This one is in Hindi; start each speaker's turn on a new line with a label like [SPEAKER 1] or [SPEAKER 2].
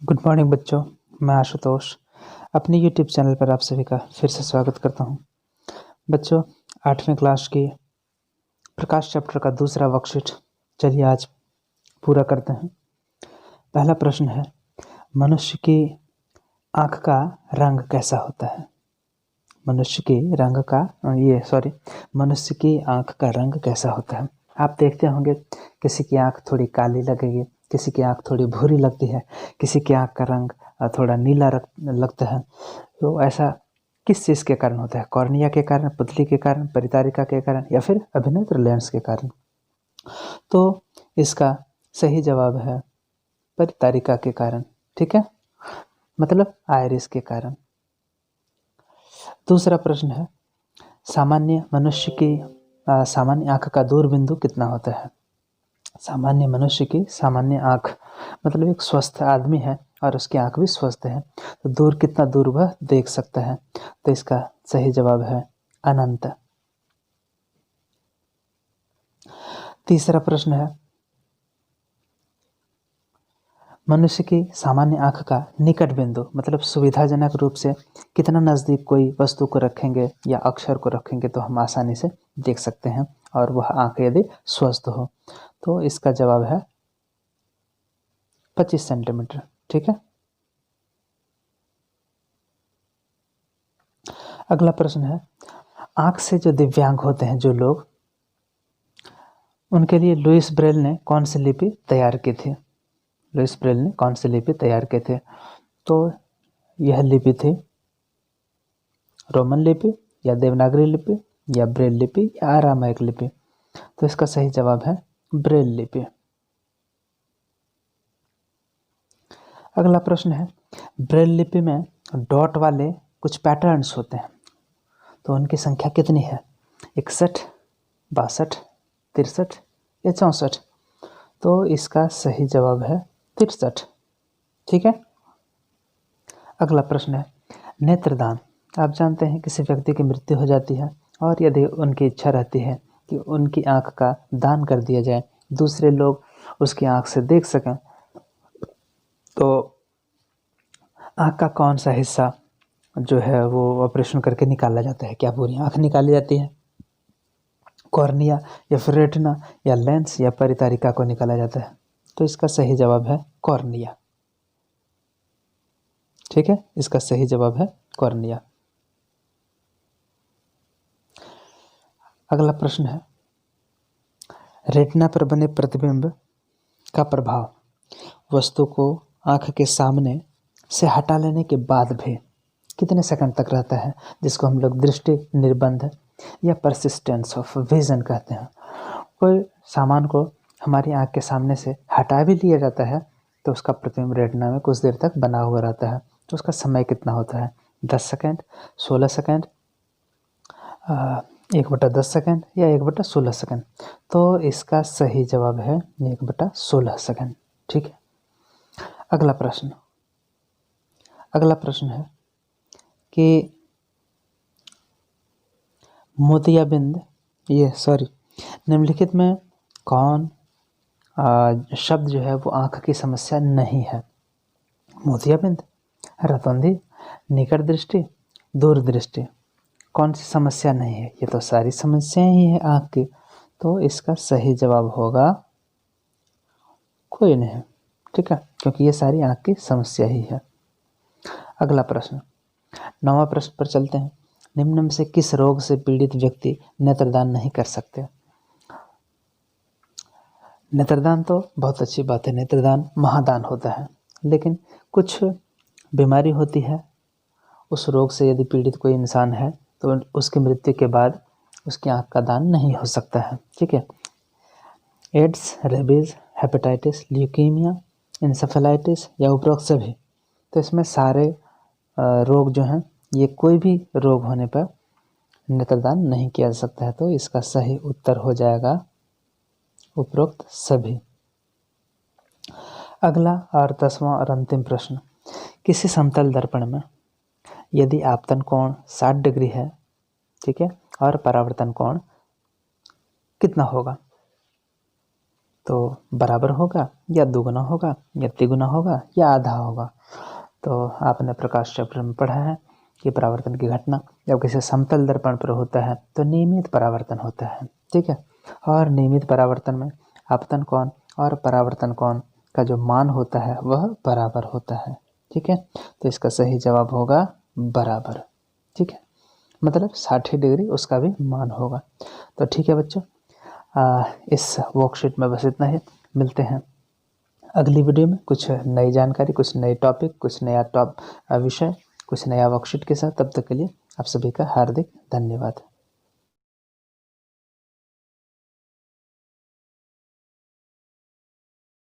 [SPEAKER 1] गुड मॉर्निंग बच्चों। मैं आशुतोष अपने यूट्यूब चैनल पर आप सभी का फिर से स्वागत करता हूं। बच्चों, 8वीं क्लास की प्रकाश चैप्टर का दूसरा वर्कशीट चलिए आज पूरा करते हैं। पहला प्रश्न है, मनुष्य की आँख का रंग कैसा होता है? मनुष्य की आँख का रंग कैसा होता है? आप देखते होंगे किसी की आँख थोड़ी काली लगेगी, किसी की आँख थोड़ी भूरी लगती है, किसी की आँख का रंग थोड़ा नीला लगता है। तो ऐसा किस चीज़ के कारण होता है? कॉर्निया के कारण, पुतली के कारण, परितारिका के कारण या फिर अभिनेत्र लेंस के कारण? तो इसका सही जवाब है परितारिका के कारण। ठीक है, मतलब आयरिस के कारण। दूसरा प्रश्न है, सामान्य मनुष्य की सामान्य आँख का दूरबिंदु कितना होता है? सामान्य मनुष्य की सामान्य आँख मतलब एक स्वस्थ आदमी है और उसकी आँख भी स्वस्थ है, तो कितना दूर वह देख सकता है? तो इसका सही जवाब है अनंत। तीसरा प्रश्न है, मनुष्य की सामान्य आँख का निकट बिंदु मतलब सुविधाजनक रूप से कितना नज़दीक कोई वस्तु को रखेंगे या अक्षर को रखेंगे तो हम आसानी से देख सकते हैं और वह आँख यदि स्वस्थ हो? तो इसका जवाब है 25 सेंटीमीटर। ठीक है, अगला प्रश्न है, आँख से जो दिव्यांग होते हैं जो लोग, उनके लिए लुईस ब्रेल ने कौन सी लिपि तैयार की थी? लुईस ब्रेल ने कौन सी लिपि तैयार की थी? तो यह लिपि थी रोमन लिपि या देवनागरी लिपि या ब्रेल लिपि या अरामाइक लिपि। तो इसका सही जवाब है ब्रेल लिपि। अगला प्रश्न है, ब्रेल लिपि में डॉट वाले कुछ पैटर्न्स होते हैं, तो उनकी संख्या कितनी है? 61, 62, 63 या 64? तो इसका सही जवाब है 63। ठीक है, अगला प्रश्न है, नेत्रदान। आप जानते हैं किसी व्यक्ति की मृत्यु हो जाती है और यदि उनकी इच्छा रहती है कि उनकी आँख का दान कर दिया जाए, दूसरे लोग उसकी आँख से देख सकें, तो आँख का कौन सा हिस्सा जो है वो ऑपरेशन करके निकाला जाता है? क्या पूरी आँख निकाली जाती है, कॉर्निया या फिर रेटिना या लेंस या परितारिका को निकाला जाता है? तो इसका सही जवाब है कॉर्निया। ठीक है, इसका सही जवाब है कॉर्निया। अगला प्रश्न है, रेटिना पर बने प्रतिबिंब का प्रभाव वस्तु को आँख के सामने से हटा लेने के बाद भी कितने सेकंड तक रहता है, जिसको हम लोग दृष्टि निर्बंध या परसिस्टेंस ऑफ विजन कहते हैं। कोई सामान को हमारी आँख के सामने से हटा भी लिया जाता है तो उसका प्रतिबिंब रेटिना में कुछ देर तक बना हुआ रहता है, तो उसका समय कितना होता है? 10 सेकंड, 16 सेकंड, 1/10 सेकंड या 1/16 सेकंड? तो इसका सही जवाब है 1/16 सेकंड। ठीक है, अगला प्रश्न है कि निम्नलिखित में कौन शब्द जो है वो आँख की समस्या नहीं है? मोतियाबिंद, रतौंधी, निकट दृष्टि, दूरदृष्टि। कौन सी समस्या नहीं है? ये तो सारी समस्याएं ही है आँख की, तो इसका सही जवाब होगा कोई नहीं। ठीक है, क्योंकि ये सारी आँख की समस्या ही है। अगला प्रश्न, 9वां प्रश्न पर चलते हैं। निम्न में से किस रोग से पीड़ित व्यक्ति नेत्रदान नहीं कर सकते? नेत्रदान तो बहुत अच्छी बात है, नेत्रदान महादान होता है, लेकिन कुछ बीमारी होती है, उस रोग से यदि पीड़ित कोई इंसान है तो उसकी मृत्यु के बाद उसकी आँख का दान नहीं हो सकता है। ठीक है, AIDS, rabies, hepatitis, leukaemia, encephalitis या उपरोक्त सभी। तो इसमें सारे रोग जो हैं, ये कोई भी रोग होने पर नेत्रदान नहीं किया जा सकता है, तो इसका सही उत्तर हो जाएगा उपरोक्त सभी। अगला और 10वां और अंतिम प्रश्न, किसी समतल दर्पण में यदि आपतन कोण 60 डिग्री है, ठीक है, और परावर्तन कोण कितना होगा? तो बराबर होगा या दुगुना होगा या तिगुना होगा या आधा होगा। तो आपने प्रकाश चक्र में पढ़ा है कि परावर्तन की घटना जब किसी समतल दर्पण पर होता है तो नियमित परावर्तन होता है, ठीक है। और नियमित परावर्तन में आपतन कोण और परावर्तन कोण का जो मान होता है वह बराबर होता है, ठीक है। तो इसका सही जवाब होगा बराबर, ठीक है। मतलब 60 डिग्री उसका भी मान होगा। तो ठीक है बच्चों, इस वर्कशीट में बस इतना ही। मिलते हैं अगली वीडियो में कुछ नई जानकारी, कुछ नए टॉपिक, कुछ नया विषय, कुछ नया वर्कशीट के साथ। तब तक के लिए आप सभी का हार्दिक धन्यवाद।